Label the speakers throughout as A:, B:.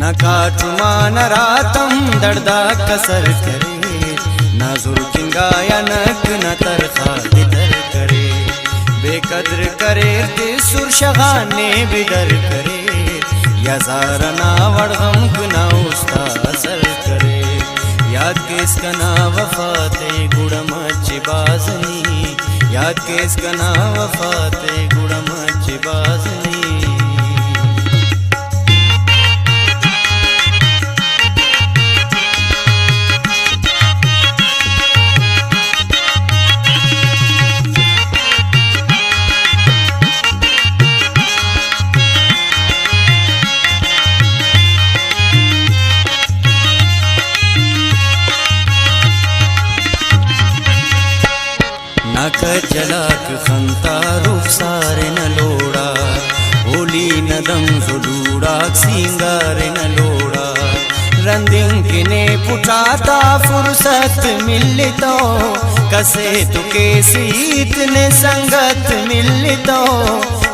A: न काटुमा न रातम दर्दा कसर करे, न जुर्किंगाया नक न तरखा दिदर करे, बेकद्र करे ते सुरशगाने बिदर करे, या जारना वड़गम गुना उस्ता असर करे, याद केस कना वफाते गुड़म बाजनी, याद केस कना वफाते गुड़म बाजनी। नक जलाक खंता रुखसारे न लोड़ा, होली नदम जुलूड़ा सिंगारे न लोड़ा, रंदिंग किने पुटाता फुर्सत मिली तो, कसे तुके सीत ने संगत मिली तो,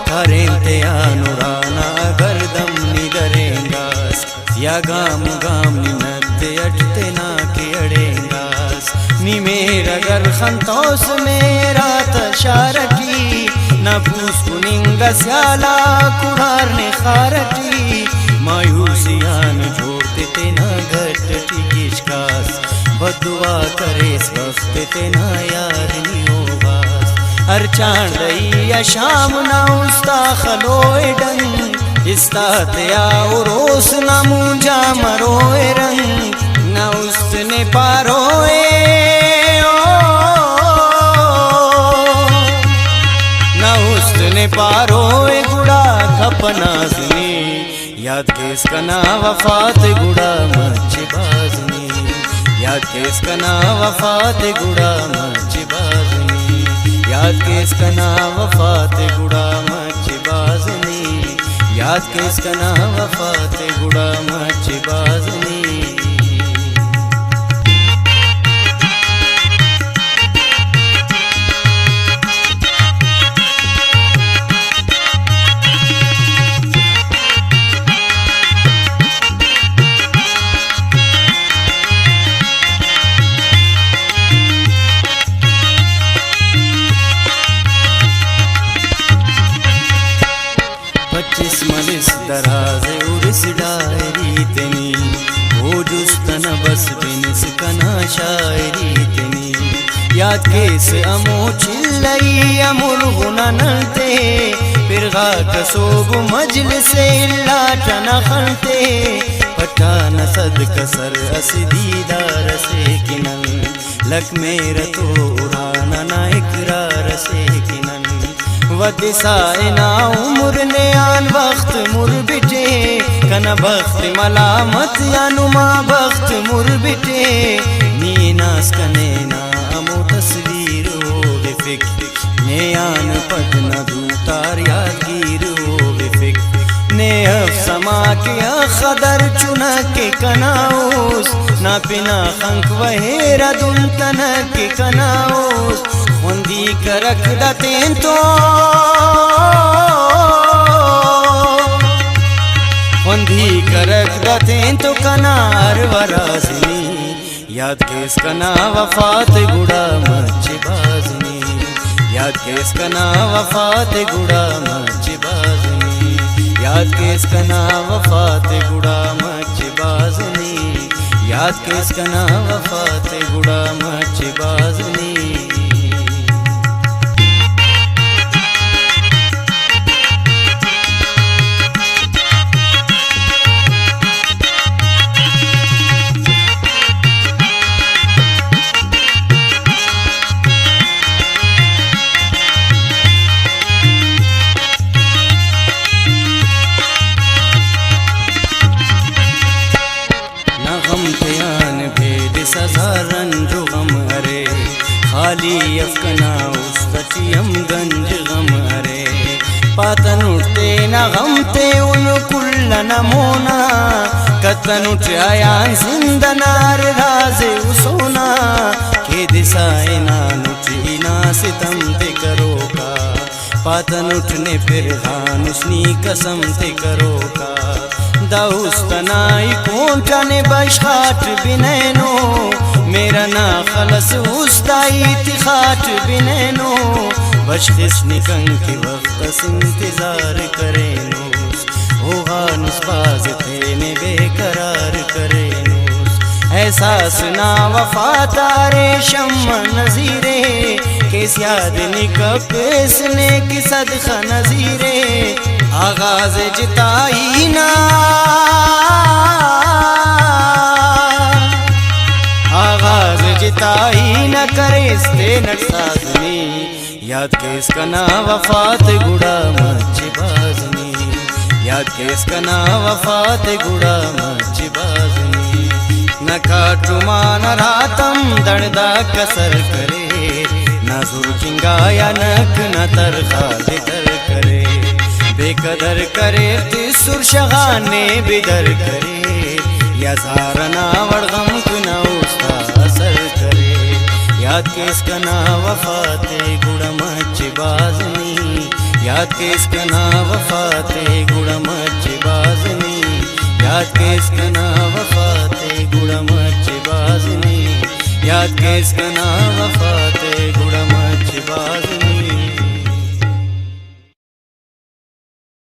A: करेंते अनुराना गर्दम निगरेंगास, या गाम गाम निनते अटते ना के अड़ेंगास, नी मेरा गर खंतोस मेरा तशारटी, न पूस कुनिंगा स्याला कुड़ार ने खारटी, मायूसियान छोड़ते ते ना घटटी किशकास, बदुआ करे इस वक्त ते ना यार नी होगास, हर चांद या शाम ना उस्ता खलोए डंग, इस्तात या उरोस ना मुंजा मरोए रंग, ना उसने पारोए ने पारोए गुड़ा खपनाजनी, याद केस कना वफात गुड़ा मच बाजनी, याद केस कना वफात गुड़ा मच बाजनी, याद केस कना वफात गुड़ा मच बाजनी, याद केस कना वफात गुड़ा मच बाजनी। मलिस दराजे उर्स डायरी तनी, वो जुस्तन बस बिनिस कना शायरी तनी, याद केस अमो चिल्लई अमुल गुननते, फिरगा कसोब मजलिस इल्ला टनखलते, पटा नसद कसर असदीदार से किनन, लक मेरा तो उड़ाना ना इकरार से किनन, वदिसाइना उम्र ने आन वक्त मुर बिटे, कना बख्त मलामत या नुमा बख्त मुर बिटे, नीनास कने ना अमो तस्वीर हो बेफिक, ने आन पद न दूतार यादगीर हो बेफिक, ने समा के खदर चुना के कनाऊस, ना पिना खंक वहेरा दुन तन के कनाऊस, वंदी करक दतें तो वंदी करक दतें तो कनार वरासनी, याद केस कना वफात गुड़ा मच बाजनी, याद केस कना वफात गुड़ा मच बाजनी, याद केस कना वफात गुड़ा मच बाजनी, याद केस कना वफात गुड़ा मच बाजनी। खाली अफकना उस्तचियम गंज गम हरे, पातन उठते न गमते उन कुल्ल नमोना, कतन उठ आयान जिंदनार राजे उसोना, के दिसाए ना नुची ना सितम ते करो का, पातन उठने फिर खान उसनी कसम ते करो का, दाउस्तनाई कोंटने बशाट बिनैनो मेरा ना खलस उस्ताई तिखाट बिनैनो बशखिस निकंग के वक्त इंतजार करे नोस ओगानुस बाज थे ने बेकरार करे नोस एहसास ना वफा तारे शम्मा नजीरे केस याद निकपेसने की सदखा नजीरे आगाज जिताई ना आगाज जिताई न करे इसते नटसाजनी याद के इसका ना वफात गुड़ा मच्छी बाजनी याद के इसका ना वफात गुड़ा मच्छी बाजनी न काटुमा न रातम दर्दा कसर करे न जुर्किंगा या नक न तरखा दिदर करे बेकदर करे तिसुर शगाने बिदर करे या जारना वड़गम कुना उसका असर करे याद के इसका ना वफाते गुड़ा मच्छी बाजनी याद के इसका ना वफाते गुड़ा मच्छी बाजनी याद के इसका ना वफाते गुड़ा मच्छी बाजनी याद के इसका ना वफाते गुड़ा मच्छी बाजनी।